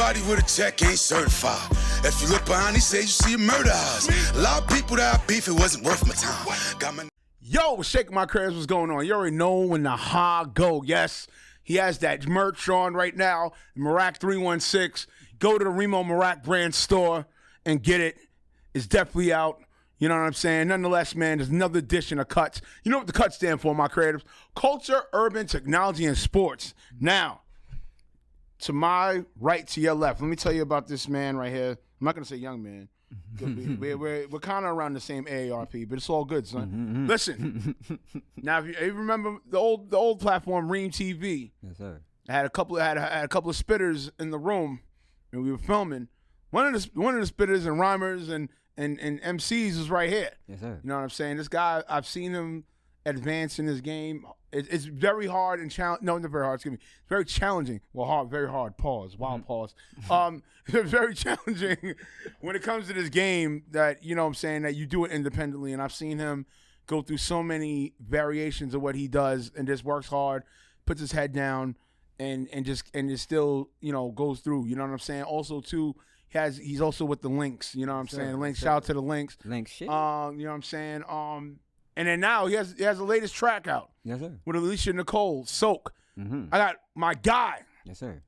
Everybody with a check ain't certified. If you look behind these shades, you see a murder house. A lot of people that I beef, it wasn't worth my time. Got my... Yo, shake my crabs, what's going on? You already know when the ha go. Yes, he has that merch on right now, Marac 316. Go to the Remo Marac brand store and get it. It's definitely out. You know what I'm saying? Nonetheless, man, there's another edition of Cuts. You know what the Cuts stand for, my creatives? Culture, urban, technology, and sports. Now, to my right, to your left, let me tell you about this man right here. I'm not going to say young man. We're kind of around the same AARP, but it's all good, son. Listen, now if you remember the old platform, Ream TV. Yes, sir. I had a couple of spitters in the room, and we were filming. One of the spitters and rhymers and MCs was right here. Yes, sir. You know what I'm saying? This guy, I've seen him advance in his game. It's very hard and challenging. No, not very hard. Excuse me. It's very challenging. Well, hard, very hard. Pause. Wild pause. It's very challenging when it comes to this game. That you know what I'm saying, that you do it independently, and I've seen him go through so many variations of what he does, and just works hard, puts his head down, and just still goes through. You know what I'm saying? Also too. He's also with the Links, you know what I'm saying? Links, shout out to the Links. Links shit. You know what I'm saying? And then now he has the latest track out. Yes, sir. With Alicia Nicole, Soak. Mm-hmm. I got my guy. Yes, sir.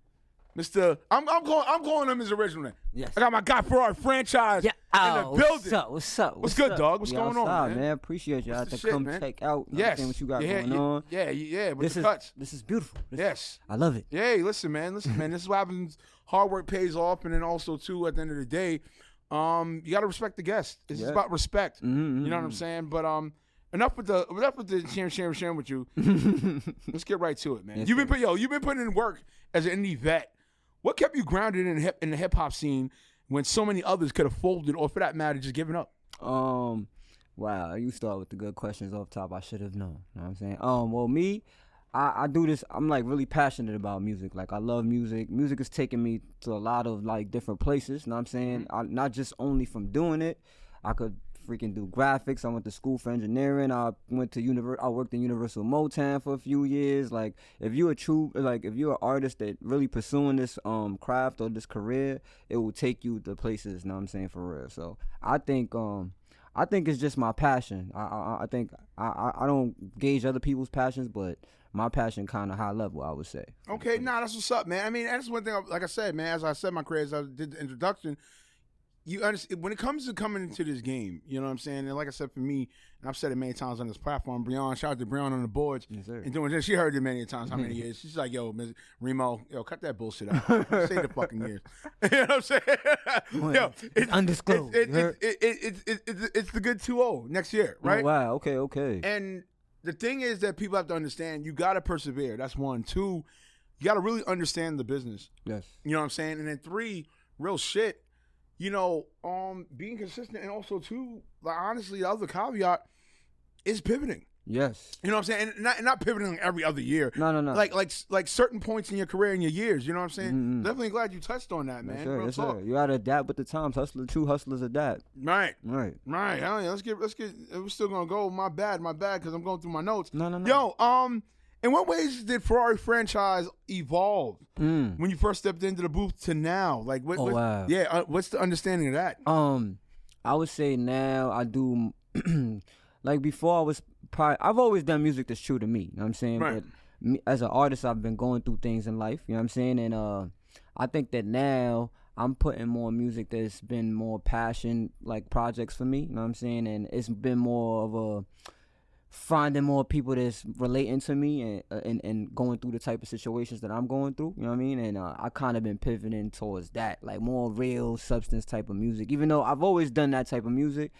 Mr. I'm calling him his original name. Yes. I got my guy Ferrari Francheyez in the building. What's up? What's good, dog? What's going on, man? Appreciate you. I have to shit, come man? check out Yes. what you got going on. Yeah. With the Cuts. This is beautiful. Yes. I love it. Hey, listen, man. This is what happens. Hard work pays off, and then also too, at the end of the day, you got to respect the guest. It's just about respect. Mm-hmm. You know what I'm saying? But enough with the sharing with you. Let's get right to it, man. Yes, You've been putting in work as an indie vet. What kept you grounded in the hip hop scene when so many others could have folded, or for that matter, just given up? Wow, you start with the good questions off top. I should have known. You know what I'm saying? Well, me, I do this. I'm like really passionate about music. Like I love music. Music has taken me to a lot of like different places. You know what I'm saying? Not just only from doing it. I could freaking do graphics. I went to school for engineering. I worked in Universal Motown for a few years. Like if you're an artist that really pursuing this craft or this career, it will take you to places. You know what I'm saying? For real. So I think it's just my passion. I think I don't gauge other people's passions, but my passion kind of high level, I would say. Okay, that's what's up, man. I mean, that's one thing. Like I said, man, as I said, my career, as I did the introduction, you understand when it comes to coming into this game. You know what I'm saying? And like I said, for me, and I've said it many times on this platform. Shout out to Breon on the boards. Yes, sir. And doing this, she heard it many times. How many years? She's like, "Yo, Ms. Remo, cut that bullshit out. Say the fucking years." You know what I'm saying? Yo, it's undisclosed. It's the good 2-0 next year, right? Oh, wow. Okay. And the thing is that people have to understand, you got to persevere. That's one. Two, you got to really understand the business. Yes. You know what I'm saying? And then three, real shit, being consistent. And also, too, like honestly, the other caveat is pivoting. Yes. You know what I'm saying? And not pivoting every other year. No. Like certain points in your career and your years. You know what I'm saying? Mm-hmm. Definitely glad you touched on that, man. Yes, sir. You gotta adapt with the times. True hustlers adapt. Right. Let's get. We're still gonna go. My bad. Because I'm going through my notes. No. Yo, in what ways did Ferrari Francheyez evolve when you first stepped into the booth to now? Like, wow. Yeah. What's the understanding of that? I would say now I do. Like before, I've always done music that's true to me. You know what I'm saying? Right. But me, as an artist, I've been going through things in life. You know what I'm saying? And I think that now I'm putting more music that's been more passion like projects for me. You know what I'm saying? And it's been more of a finding more people that's relating to me and going through the type of situations that I'm going through. You know what I mean? And I kind of been pivoting towards that, like more real substance type of music. Even though I've always done that type of music.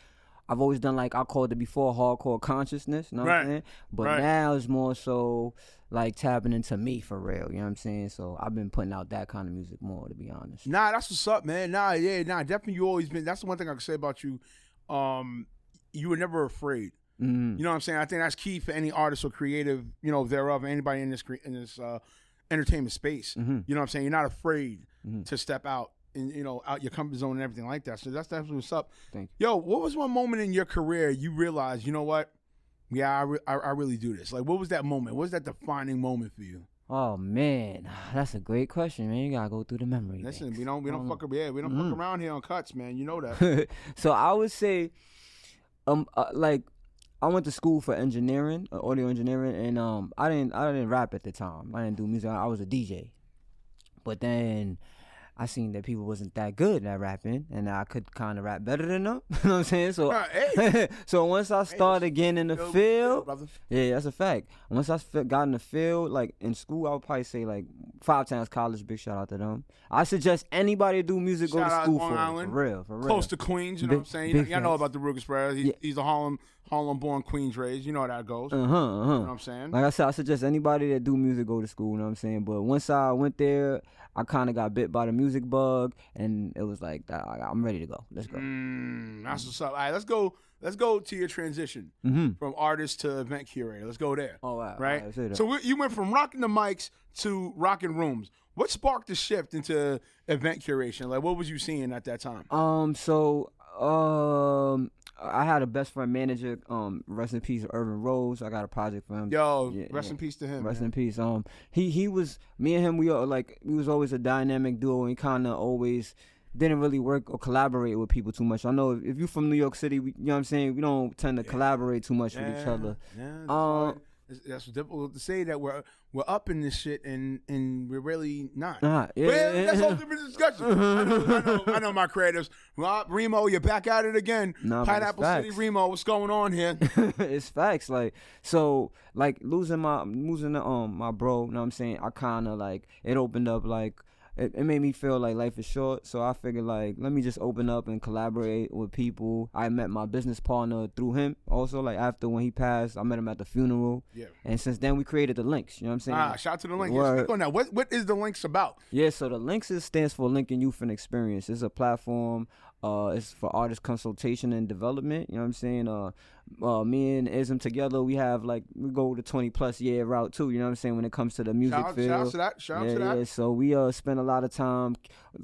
I've always done, like I called it before, hardcore consciousness, you know what I'm saying? But now it's more so like tapping into me for real, you know what I'm saying? So I've been putting out that kind of music more, to be honest. Nah, that's what's up, man. Definitely you always been, that's the one thing I can say about you. You were never afraid. Mm-hmm. You know what I'm saying? I think that's key for any artist or creative, thereof, anybody in this entertainment space. Mm-hmm. You know what I'm saying? You're not afraid to step out. And, out your comfort zone and everything like that. So that's definitely what's up. Thank you. Yo, what was one moment in your career you realized, you know what? Yeah, I really do this. Like, what was that moment? What was that defining moment for you? Oh man, that's a great question, man. You gotta go through the memory. Listen, banks. we don't fuck fuck around here on cuts, man. You know that. So I would say, like I went to school for engineering, audio engineering, and I didn't rap at the time. I didn't do music. I was a DJ, but then I seen that people wasn't that good at rapping, and I could kind of rap better than them. You know what I'm saying? So, Hey. so once I started getting in the field, brother. yeah, that's a fact. Once I got in the field, like in school, I would probably say like 5 times college. Big shout out to them. I suggest anybody do music, Shout go to out school Long for Island. real. Close to Queens, you know what I'm saying? Big Y'all know facts. about the Ruger Spread. He's a Harlem-born Queens raised. You know how that goes. Uh-huh. You know what I'm saying? Like I said, I suggest anybody that do music go to school, you know what I'm saying? But once I went there, I kind of got bit by the music bug, and it was like, I'm ready to go. Let's go. That's what's up. All right, let's go to your transition from artist to event curator. Let's go there. Oh, wow. Right? All right, So you went from rocking the mics to rocking rooms. What sparked the shift into event curation? Like, what was you seeing at that time? I had a best friend manager, rest in peace, Irvin Rose. I got a project for him. Yo, rest in peace to him. Rest man. in peace. He was, me and him, we was always a dynamic duo, and kind of always didn't really work or collaborate with people too much. I know if you're from New York City, you know what I'm saying, we don't tend to collaborate too much with each other. Yeah, that's difficult to say that we're up in this shit and we're really not. Yeah, Well, that's a whole yeah. different discussion. I know my creatives. Rob, Remo, you're back at it again. Nah, but it's Pineapple City, facts. Remo, what's going on here? It's facts. Like, so, like losing my bro, you know what I'm saying? I kind of like, it opened up like, it made me feel like life is short. So I figured like, let me just open up and collaborate with people. I met my business partner through him also. Like after when he passed, I met him at the funeral. Yeah. And since then we created the Links. You know what I'm saying? Shout out to the Links. Yeah, speak on that. What is the Links about? Yeah, so the Links stands for Lincoln Youth and Experience. It's a platform. It's for artist consultation and development. You know what I'm saying? Me and Ism together, we go the 20+ year route too. You know what I'm saying? When it comes to the music field. Shout out to that. Shout out to that. Yeah. So we spent a lot of time.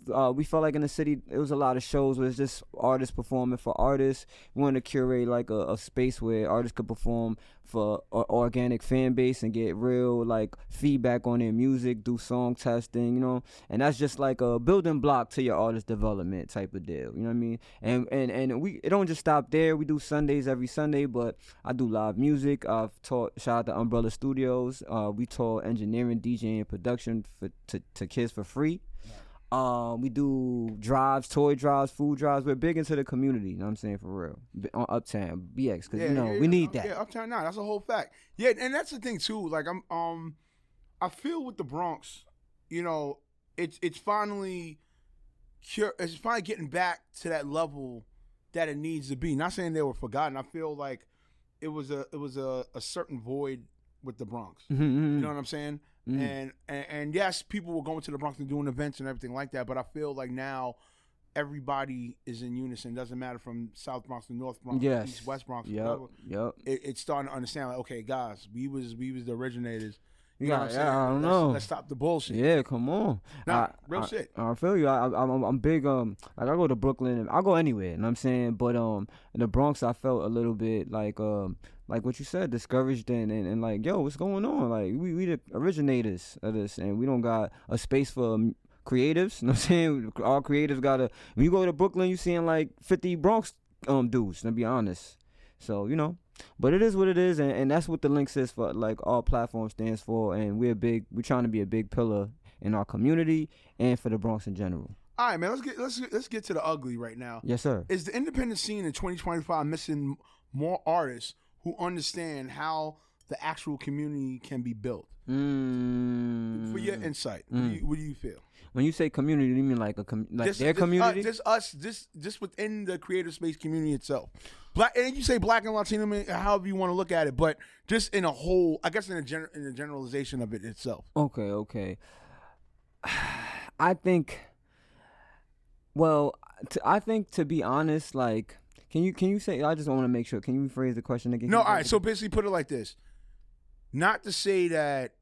We felt like in the city it was a lot of shows where it's just artists performing for artists. We wanted to curate like a space where artists could perform for organic fan base and get real like feedback on their music, do song testing, you know, and that's just like a building block to your artist development type of deal. You know what I mean? And it don't just stop there. We do Sundays every Sunday, but I do live music. I've taught, shout out to Umbrella Studios. We taught engineering, DJing, and production to kids for free. We do drives, toy drives, food drives. We're big into the community, you know what I'm saying, for real. On Uptown, BX, because, we need that. Yeah, Uptown, that's a whole fact. Yeah, and that's the thing, too. Like, I feel with the Bronx, you know, it's finally getting back to that level that it needs to be. Not saying they were forgotten. I feel like it was a certain void with the Bronx. You know what I'm saying? And yes, people were going to the Bronx and doing events and everything like that, but I feel like now everybody is in unison. It doesn't matter from South Bronx to North Bronx, East, West Bronx. Yep. It's starting to understand, like, okay, guys, we was the originators. You know know what I'm saying? I don't know. Let's stop the bullshit. Yeah, come on. Real shit. I feel you. I'm big. Like I go to Brooklyn. And I go anywhere. You know what I'm saying? But in the Bronx, I felt a little bit like what you said, discouraged and like, yo, what's going on? Like we the originators of this, and we don't got a space for creatives. You know what I'm saying? All creatives gotta. When you go to Brooklyn, you seeing like 50 Bronx dudes. To be honest. So you know. But it is what it is, and that's what the Links is for. Like all platform stands for, and we're trying to be a big pillar in our community and for the Bronx in general. All right, man. Let's get to the ugly right now. Yes, sir. Is the independent scene in 2025 missing more artists who understand how the actual community can be built? For your insight, what do you feel? When you say community, you mean like their community? Just within the creative space community itself. Black, and you say Black and Latino, however you want to look at it, but just in a whole, I guess in the generalization of it itself. Okay. I think to be honest, like, can you say? I just want to make sure. Can you rephrase the question again? No, all right. So basically, put it like this: not to say that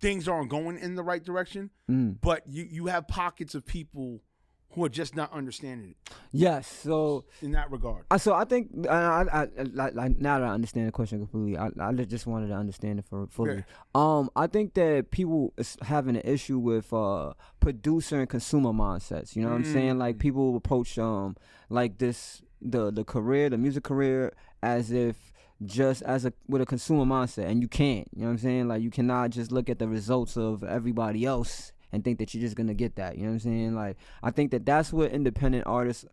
things aren't going in the right direction, but you have pockets of people who are just not understanding it Yes. So in that regard? So I think like now that I understand the question completely, I just wanted to understand it fully. Yeah. I think that people is having an issue with producer and consumer mindsets. You know what I'm saying? Like people approach like the career, the music career, as if just with a consumer mindset, and you can't. You know what I'm saying? Like you cannot just look at the results of everybody else and think that you're just gonna get that. You know what I'm saying? Like I think that that's what independent artists,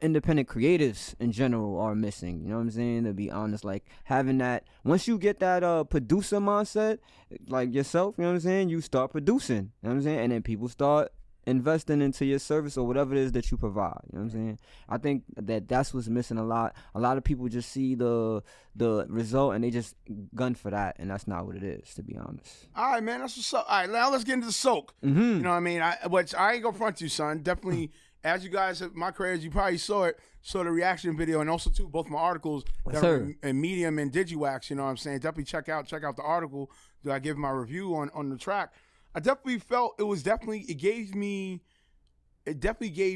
independent creatives in general are missing. You know what I'm saying? To be honest, like having that, once you get that producer mindset, like yourself, you know what I'm saying? You start producing. You know what I'm saying? And then people start investing into your service or whatever it is that you provide. You know what I'm saying? I think that that's what's missing a lot. A lot of people just see the result and they just gun for that, and that's not what it is, to be honest. All right, man, that's what's up. All right, now let's get into the soak. You know what I mean? Which I ain't gonna front you, son. Definitely, as you guys have my careers, you probably saw the reaction video, and also too both my articles that are in Medium and DigiWax. You know what I'm saying? Definitely check out the article that I give my review on the track. I definitely felt it definitely gave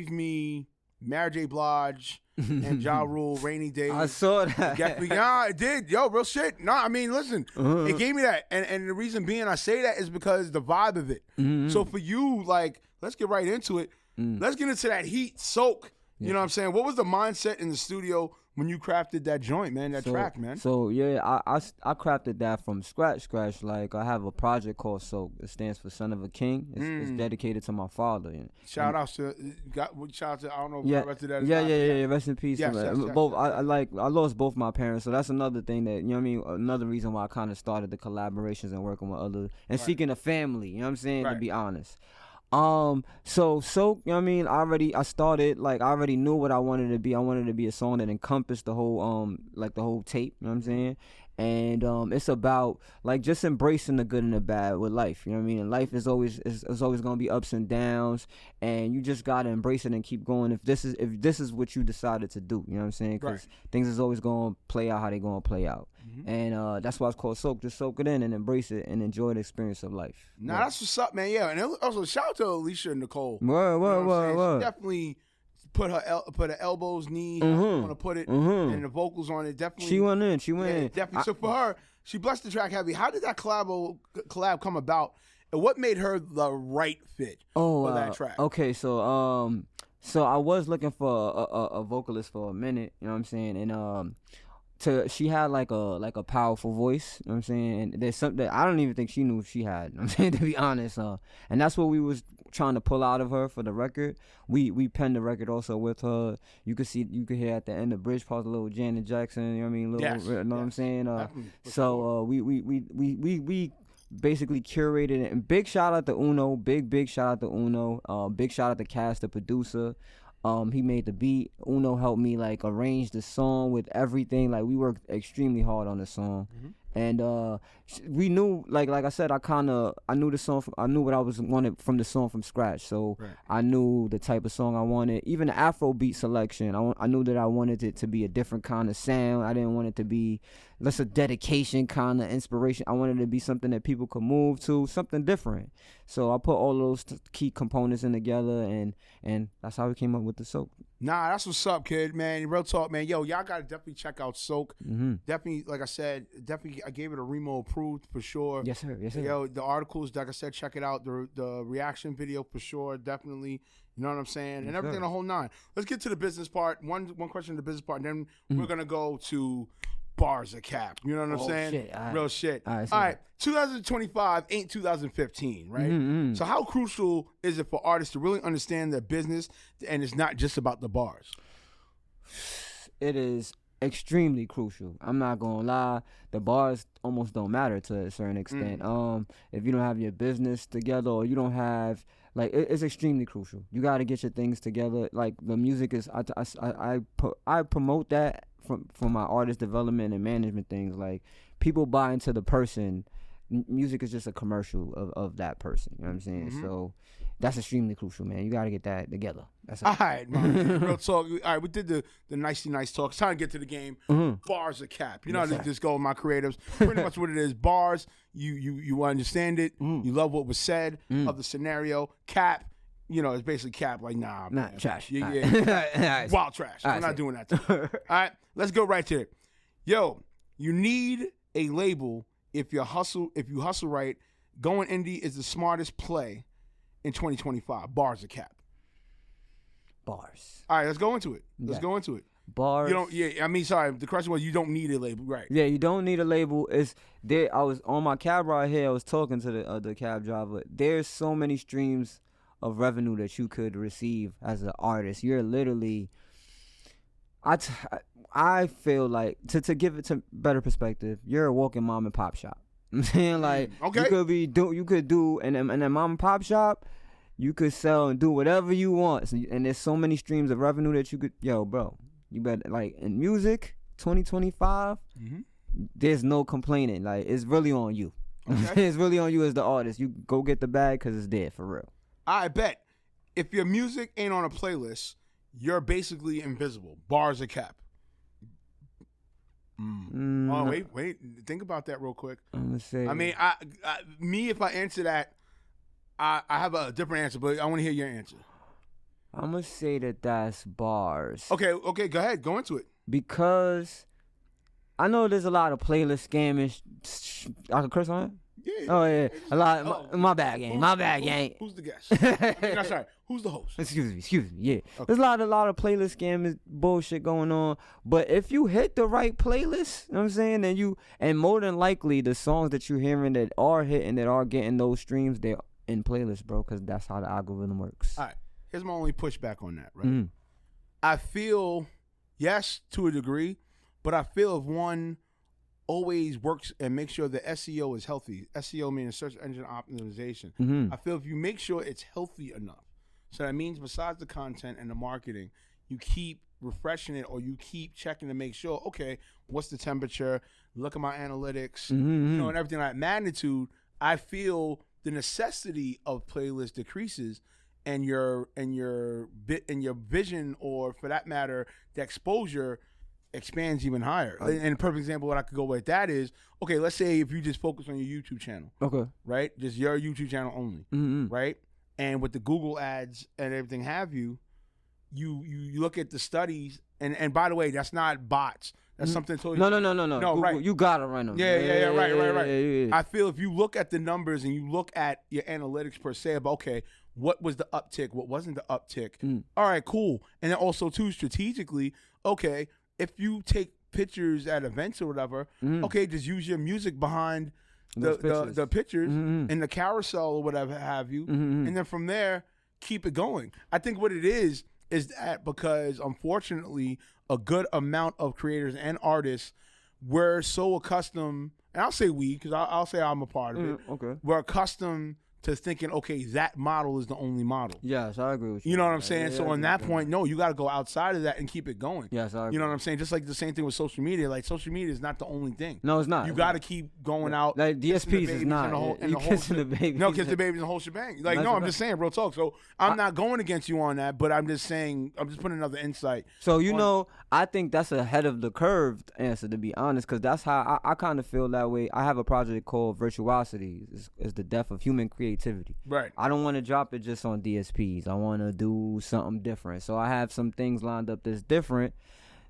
me Mary J. Blige and Ja Rule, Rainy Days. I saw that. It did. Yo, real shit. No, I mean, listen, it gave me that. And the reason being I say that is because the vibe of it. So for you, like, let's get right into it. Let's get into that heat soak. You know what I'm saying? What was the mindset in the studio when you crafted that joint, man, that track, man? So, yeah, I crafted that from scratch. Like, I have a project called Soak. It stands for Son of a King. It's dedicated to my father. Shout out to, I don't know if I rested that. Yeah, rest in peace. Yes, both. I lost both my parents, so that's another thing that, you know what I mean? Another reason why I kind of started the collaborations and working with others and seeking a family, you know what I'm saying, to be honest. So you know what I mean, I already knew what I wanted to be. I wanted to be a song that encompassed the whole the whole tape, you know what I'm saying? And it's about like just embracing the good and the bad with life, you know what I mean? And life is always gonna be ups and downs, and you just gotta embrace it and keep going if this is what you decided to do, you know what I'm saying? Because things is always gonna play out how they gonna play out. And that's why it's called Soak. Just soak it in and embrace it and enjoy the experience of life. Nah, that's what's up, man. Yeah, and also shout out to Alicia Nicole. Word. She definitely put her elbows, knees, I want to put it, and the vocals on it. Definitely. She went in. Definitely. So for her, she blessed the track heavy. How did that collab come about, and what made her the right fit for that track? Okay, so I was looking for a vocalist for a minute, you know what I'm saying, and she had like a powerful voice, you know what I'm saying, and there's something that I don't even think she knew she had, you know what I'm saying, to be honest, and that's what we was trying to pull out of her for the record. We penned the record also with her. You could hear at the end the bridge part a little Janet Jackson, you know what I mean, you know what I'm saying, so we basically curated it, and big shout out to Uno, big shout out to Uno, big shout out to Cass, the producer. He made the beat. Uno helped me like arrange the song with everything. Like we worked extremely hard on the song, and we knew like I said, I knew the song. I knew what I wanted from the song from scratch. So I knew the type of song I wanted. Even the Afro beat selection, I knew that I wanted it to be a different kind of sound. I didn't want it to be less a dedication kind of inspiration. I wanted it to be something that people could move to, something different. So I put all those key components in together, and that's how we came up with the Soak. Nah, that's what's up, kid, man. Real talk, man. Yo, y'all gotta definitely check out Soak. Definitely, like I said, I gave it a Remo approved for sure. Yes, sir. Yo, the articles, like I said, check it out. The reaction video for sure, definitely. You know what I'm saying? And everything, the whole nine. Let's get to the business part. One question to the business part, and then we're gonna go to bars of cap. You know what I'm saying? Shit. Real shit. All right. 2025 ain't 2015, right? So how crucial is it for artists to really understand their business, and it's not just about the bars? It is extremely crucial. I'm not gonna lie. The bars almost don't matter to a certain extent. If you don't have your business together, or you don't have it's extremely crucial. You got to get your things together. Like the music is, I promote that from my artist development and management things. Like people buy into the person. Music is just a commercial of that person. You know what I'm saying? So that's extremely crucial, man. You got to get that together. That's all right, man. Real talk. All right, we did the nicey nice talk. It's time to get to the game. Bars of cap. You know how to just go with my creatives. Pretty much what it is. Bars. You understand it. You love what was said of the scenario. Cap. you know, it's basically cap. Like, nah, man. trash. Yeah, All yeah. right. Wild trash. All We're right, not doing that. All right, let's go right to it. Yo, you need a label if you hustle right. Going indie is the smartest play in 2025. Bars or cap. Bars. All right, let's go into it. Yeah. Go into it. Bars. You don't. Yeah, I mean, sorry. The question was, you don't need a label, right? Yeah, you don't need a label. It's there. I was on my cab ride here. I was talking to the cab driver. There's so many streams of revenue that you could receive as an artist. You're literally. I feel like to give it to better perspective, you're a walking mom and pop shop. I'm saying, like, okay. you could do in a mom and pop shop. You could sell and do whatever you want. So, and there's so many streams of revenue that you could. Yo, bro. You better, like, in music, 2025, there's no complaining. Like, it's really on you. Okay. It's really on you as the artist. You go get the bag because it's there for real. I bet if your music ain't on a playlist, you're basically invisible. Bars or cap. Oh, wait. Think about that real quick. I'm gonna say. I mean, if I answer that, I have a different answer, but I want to hear your answer. I'm gonna say that's bars. Okay, go ahead. Go into it. Because I know there's a lot of playlist scamming. I can curse on it? Yeah. Oh, yeah. A lot. My bad, gang. Who's the guest? I mean, I'm sorry. Who's the host? Excuse me. Yeah. Okay. There's a lot of playlist scamming bullshit going on. But if you hit the right playlist, you know what I'm saying, and more than likely the songs that you're hearing that are hitting, that are getting those streams, they're in playlists, bro, because that's how the algorithm works. All right. Here's my only pushback on that, right? I feel, yes, to a degree, but I feel if one always works and makes sure the SEO is healthy, SEO meaning search engine optimization, I feel if you make sure it's healthy enough, so that means besides the content and the marketing, you keep refreshing it or you keep checking to make sure, okay, what's the temperature, look at my analytics, you know, and everything like magnitude, I feel the necessity of playlist decreases. And your vision, or for that matter, the exposure expands even higher. And a perfect example what I could go with that is, okay, let's say if you just focus on your YouTube channel. Okay. Right? Just your YouTube channel only. Right? And with the Google ads and everything have you look at the studies, and by the way, that's not bots. That's something totally No. No, Google, right. You gotta run them. Yeah, right. Yeah. I feel if you look at the numbers and you look at your analytics per se about, okay, what was the uptick, what wasn't the uptick? All right, cool. And then also too, strategically, okay, if you take pictures at events or whatever, okay, just use your music behind the pictures in the carousel or whatever have you, and then from there keep it going. I think what it is that because unfortunately a good amount of creators and artists, we're so accustomed, and I'll say we because I'll say I'm a part of it. Okay, we're accustomed to thinking, okay, that model is the only model. Yes, I agree with you. You know what I'm saying? So on that point, no, you got to go outside of that and keep it going. Yes, I agree. You know what I'm saying? Just like the same thing with social media. Like social media is not the only thing. No, it's not. You got to keep going out. Like DSPs is not. You kissing the baby. No, kiss the baby and the whole shebang. Like, no, I'm just saying, real talk. So I'm not going against you on that, but I'm just saying, I'm just putting another insight. So, know, I think that's ahead of the curve answer, to be honest, because that's how I kind of feel that way. I have a project called Virtuosity. It's the death of human creativity. Right. I don't want to drop it just on DSPs. I want to do something different. So I have some things lined up that's different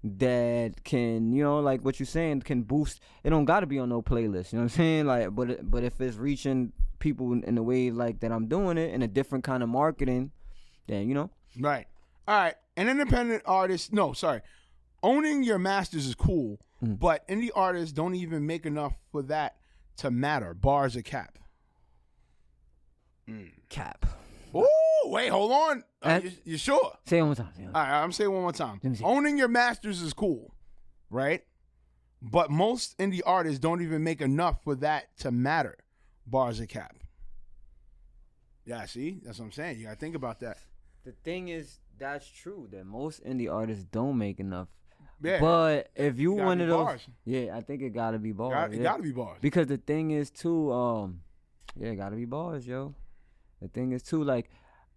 that can, like what you're saying, can boost. It don't got to be on no playlist. You know what I'm saying? Like, but if it's reaching people in a way like that I'm doing it in a different kind of marketing, then, Right. All right. An independent artist, owning your masters is cool, but indie artists don't even make enough for that to matter. Bars or cap? Cap. Oh, wait, hold on. You sure? Say it one more time. All right, I'm saying it one more time. Owning your masters is cool, right? But most indie artists don't even make enough for that to matter. Bars or cap? Yeah, see? That's what I'm saying. You got to think about that. The thing is, that's true, that most indie artists don't make enough. Yeah. But if you one of those, bars. Yeah, I think it gotta be bars. It gotta be bars. Because the thing is too, it gotta be bars, yo. The thing is too, like,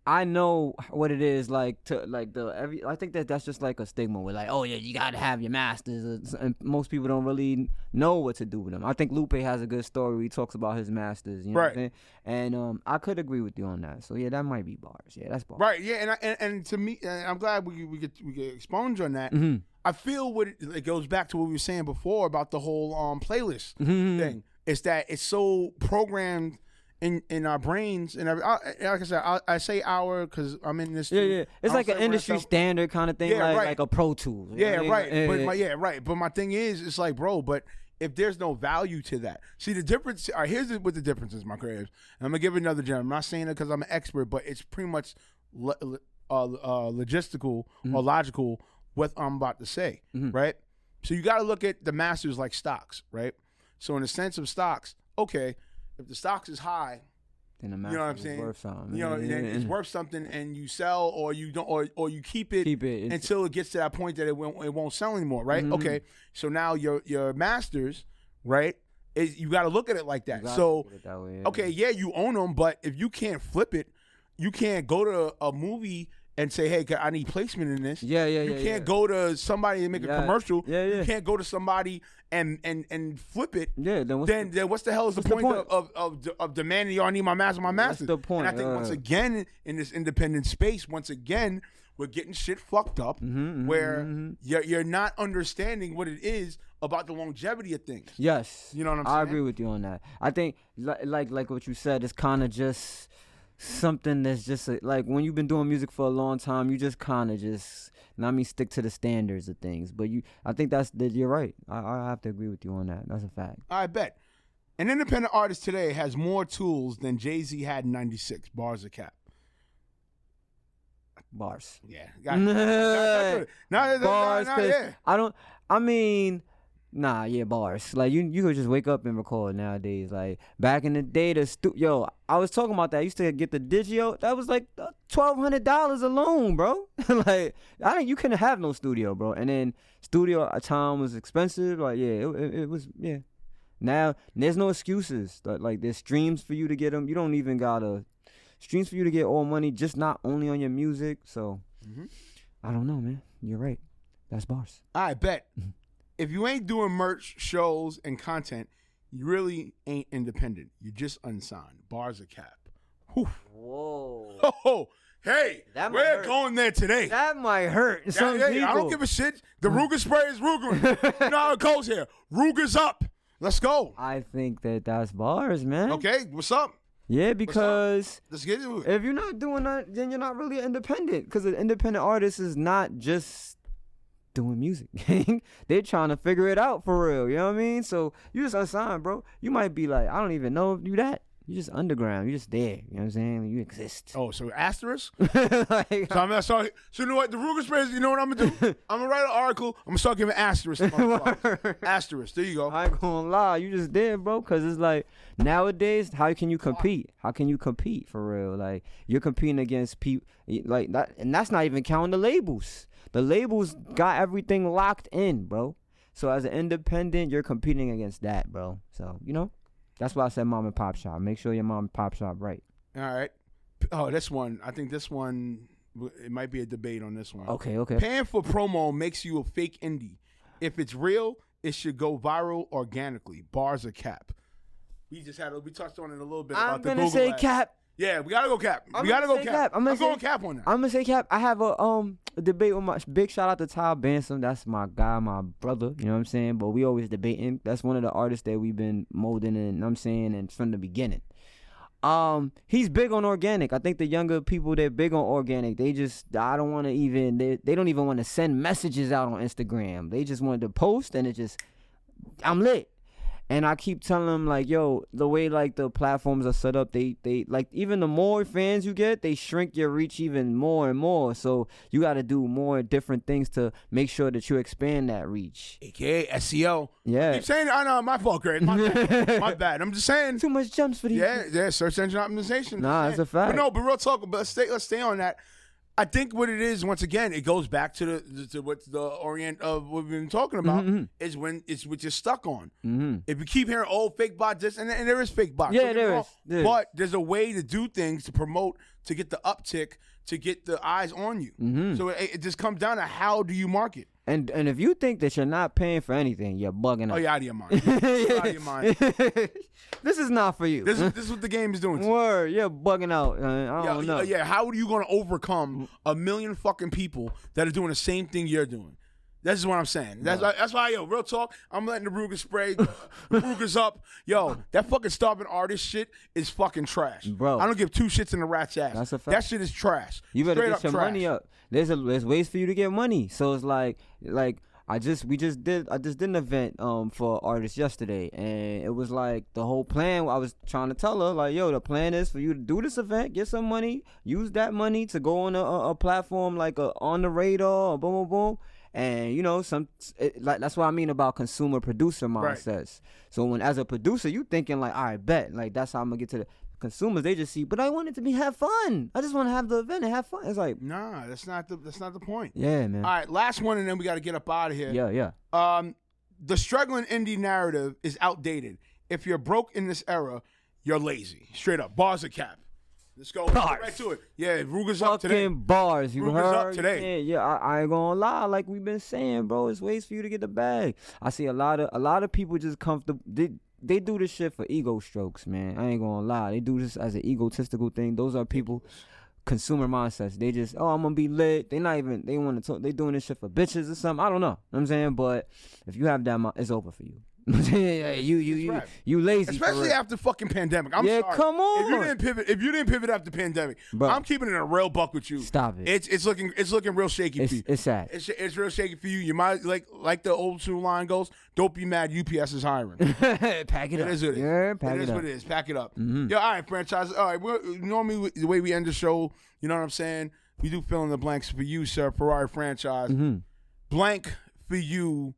I know what it is like to like I think that's just like a stigma with like, oh yeah, you gotta have your masters, and most people don't really know what to do with them. I think Lupe has a good story where he talks about his masters, you know what I'm saying? And I could agree with you on that. So yeah, that might be bars. Yeah, that's bars. Right. Yeah, and to me, I'm glad we get expunge on that. Mm-hmm. I feel it goes back to what we were saying before about the whole playlist thing. It's that it's so programmed in our brains, and like I said, I say our because I'm in this. Yeah. It's like an industry standard kind of thing, Yeah, like a Pro Tool. Yeah, right. Yeah. Right. But my thing is, it's like, bro, but if there's no value to that, see the difference. All right, here's what the difference is, my crabs. And I'm gonna give another gem. I'm not saying it because I'm an expert, but it's pretty much logistical or logical what I'm about to say, right? So you got to look at the masters like stocks, right? So in the sense of stocks, okay, if the stocks is high, then the you know what I'm saying? Worth something. You know, then it's worth something, and you sell or you don't, or you keep it until it gets to that point that it won't sell anymore, right? Okay, so now your masters, right? You got to look at it like that. So that way, okay, yeah, you own them, but if you can't flip it, you can't go to a movie and say, hey, I need placement in this. You can't go to somebody and make a commercial. You can't go to somebody and flip it. Then what's the hell is the point of demanding, y'all need my master, my master? What's the point? And I think once again, in this independent space, once again, we're getting shit fucked up where you're not understanding what it is about the longevity of things. Yes. You know what I'm saying? I agree with you on that. I think, like what you said, it's kind of just something that's just like when you've been doing music for a long time, you just kind of stick to the standards of things. But I think that you're right. I have to agree with you on that. That's a fact. I bet. An independent artist today has more tools than Jay-Z had in '96. Bars or cap? Bars. Yeah. Bars. Yeah. Bars. Like you could just wake up and record nowadays. Like back in the day, I was talking about that. I used to get the Digio. That was like $1,200 alone, bro. Like you couldn't have no studio, bro. And then studio at time was expensive. Like it was. Now there's no excuses. Like there's streams for you to get them. You don't even gotta streams for you to get all money. Just not only on your music. So I don't know, man. You're right. That's bars. I bet. If you ain't doing merch, shows, and content, you really ain't independent. You're just unsigned. Bars or cap. Whew. Whoa. Oh, hey, we're going there today. That might hurt some people. I don't give a shit. The Ruger spray is Ruger. You know how it goes here. Ruger's up. Let's go. I think that's bars, man. Okay, what's up? Yeah, because let's get into it. If you're not doing that, then you're not really independent. Because an independent artist is not just doing music. They're trying to figure it out for real. You know what I mean? So you just unsigned, bro. You might be like, I don't even know if you that. You just underground. You just there. You know what I'm saying? You exist. Oh, so asterisk? So you know what? The Ruger Space, you know what I'm going to do? I'm going to write an article. I'm going to start giving asterisk. Asterisk. There you go. I ain't going to lie. You just there, bro. Because it's like, nowadays, how can you compete? How can you compete for real? Like, you're competing against people like that. And that's not even counting the labels. The labels got everything locked in, bro. So as an independent, you're competing against that, bro. So, that's why I said mom and pop shop. Make sure your mom and pop shop right. All right. Oh, this one. I think this one, it might be a debate on this one. Okay. Paying for promo makes you a fake indie. If it's real, it should go viral organically. Bars or cap? We touched on it a little bit about the Google I'm going to say ads. cap. Yeah, we gotta go cap. I'm going cap on that. I'm gonna say cap. I have a debate with my big shout out to Ty Bansom. That's my guy, my brother. You know what I'm saying? But we always debating. That's one of the artists that we've been molding, and I'm saying, and from the beginning. He's big on organic. I think the younger people, they're big on organic. They just, they don't even want to send messages out on Instagram. They just wanted to post, and I'm lit. And I keep telling them, like, yo, the way, like, the platforms are set up, they like, even the more fans you get, they shrink your reach even more and more. So you got to do more different things to make sure that you expand that reach. AKA SEO. Yeah. I keep saying, I know, my fault, Greg. My bad. I'm just saying. Too much jumps for these. Yeah, search engine optimization. Nah, it's a fact. But real talk, let's stay on that. I think what it is, once again, it goes back to what the orient of what we've been talking about is when it's what you're stuck on. If you keep hearing fake bots, this and there is fake bots. Yeah, there is. But there's a way to do things to promote, to get the uptick, to get the eyes on you. So it just comes down to how do you market. And if you think that you're not paying for anything, you're bugging out. Oh, you're out of your mind. You're out of your mind. This is not for you. This is what the game is doing. Word, you're bugging out. I don't know. Yeah, how are you going to overcome a million fucking people that are doing the same thing you're doing? This is what I'm saying. That's why, yo, real talk, I'm letting the Ruger spray. The Ruger's up. Yo, that fucking starving artist shit is fucking trash. Bro. I don't give two shits in the rat's ass. That's a fact. That shit is trash. You better Straight get up your trash. money up. There's ways for you to get money. So it's like I just did an event for artists yesterday, and it was like the whole plan. I was trying to tell her like, yo, the plan is for you to do this event, get some money, use that money to go on a platform like On the Radar, boom boom boom. And you know, like that's what I mean about consumer producer mindsets. Right. So when as a producer, you thinking like, all right, bet, like that's how I'm gonna get to the consumers. They just see, but I want it to have fun. I just want to have the event and have fun. It's like, nah, that's not the point. Yeah, man. All right, last one, and then we got to get up out of here. Yeah. The struggling indie narrative is outdated. If you're broke in this era, you're lazy. Straight up, bars are cap. Let's go right to it. Yeah, Ruger's up today. Fucking bars, you Ruger's heard? up today. Yeah, I ain't gonna lie. Like we've been saying, bro, it's ways for you to get the bag. I see a lot of people just comfortable. They do this shit for ego strokes, man. I ain't gonna lie. They do this as an egotistical thing. Those are people, consumer mindsets. They just, I'm gonna be lit. They want to talk. They doing this shit for bitches or something. I don't know. You know what I'm saying? But if you have that, it's over for you. you lazy, especially after fucking pandemic. I'm sorry. Come on. If you didn't pivot after pandemic, bro, I'm keeping it a real buck with you. Stop it. It's looking real shaky for you. It's sad. It's real shaky for you. You might like the old school line goes. Don't be mad. UPS is hiring. Pack it up. It is what it is. Yeah, pack it is up. what it is. Pack it up. Yeah. All right, franchise. All right. Normally the way we end the show, you know what I'm saying? We do fill in the blanks for you, sir. Ferrari Franchise. Blank for you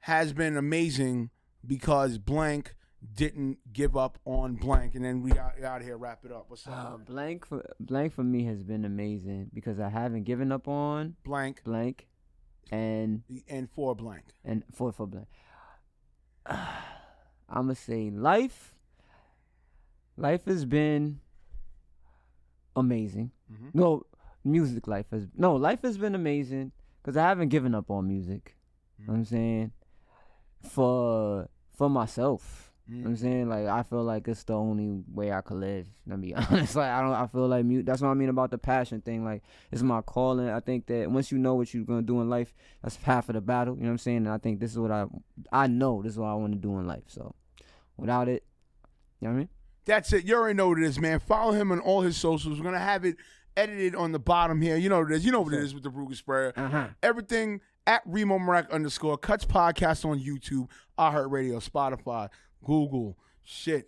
has been amazing because blank didn't give up on blank, and then we got out of here. Wrap it up. What's up? Blank for me has been amazing because I haven't given up on blank, and for blank, and for blank. I'm gonna say life has been amazing. Life has been amazing because I haven't given up on music. You know what I'm saying? For myself. You know what I'm saying? Like I feel like it's the only way I could live. To be honest, like I feel like that's what I mean about the passion thing. Like it's my calling. I think that once you know what you're gonna do in life, that's half of the battle. You know what I'm saying? And I think this is what I know. This is what I want to do in life. So without it, you know what I mean? That's it. You already know what it is, man. Follow him on all his socials. We're gonna have it edited on the bottom here. You know what it is. You know what it is with the Ruger Sprayer. Everything at Remo Marac _ Cuts podcast on YouTube, iHeartRadio, Spotify, Google, DJ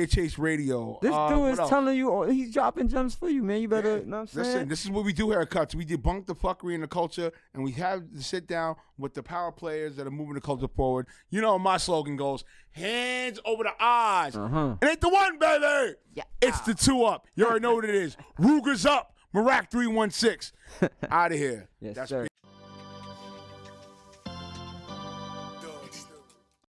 Chase Radio. This dude is telling you, he's dropping gems for you, man. You better, you know what I'm saying? Listen, this is what we do here at Cuts. We debunk the fuckery in the culture, and we have to sit down with the power players that are moving the culture forward. You know, my slogan goes, hands over the eyes. It ain't the one, baby. Yeah. It's the two up. You already know what it is. Ruger's up. Marac 316. Out of here. Yes, That's sir.